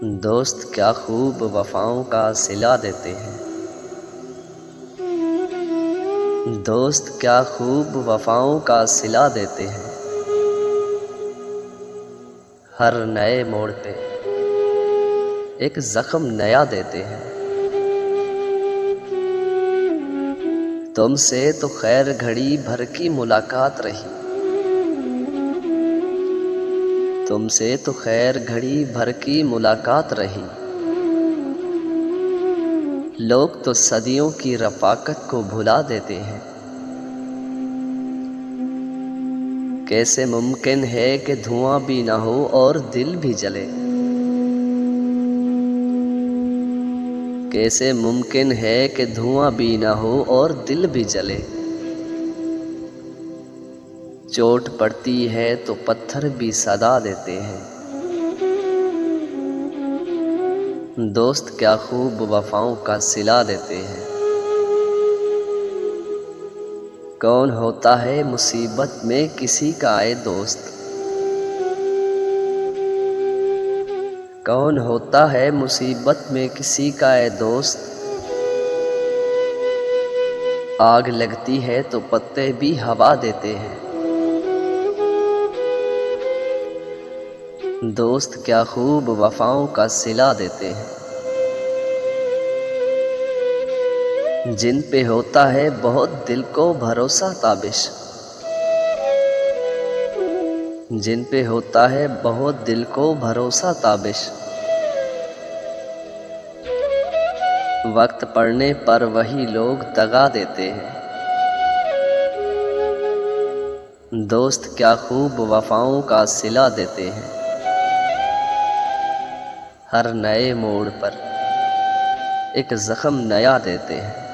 दोस्त क्या खूब वफ़ाओं का सिला देते हैं। दोस्त क्या खूब वफ़ाओं का सिला देते हैं। हर नए मोड़ पे एक ज़ख्म नया देते हैं। तुमसे तो खैर घड़ी भर की मुलाकात रही। तुमसे तो खैर घड़ी भर की मुलाकात रही। लोग तो सदियों की रफ़ाकत को भुला देते हैं। कैसे मुमकिन है कि धुआं भी ना हो और दिल भी जले। कैसे मुमकिन है कि धुआं भी ना हो और दिल भी जले। चोट पड़ती है तो पत्थर भी सदा देते हैं। दोस्त क्या खूब वफ़ाओं का सिला देते हैं। कौन होता है मुसीबत में किसी का आए दोस्त। कौन होता है मुसीबत में किसी का आए दोस्त। आग लगती है तो पत्ते भी हवा देते हैं। दोस्त क्या खूब वफ़ाओं का सिला देते हैं। जिन पे होता है बहुत दिल को भरोसा ताबिश। जिन पे होता है बहुत दिल को भरोसा ताबिश। वक्त पड़ने पर वही लोग दगा देते हैं। दोस्त क्या खूब वफ़ाओं का सिला देते हैं। हर नए मोड़ पर एक ज़ख्म नया देते हैं।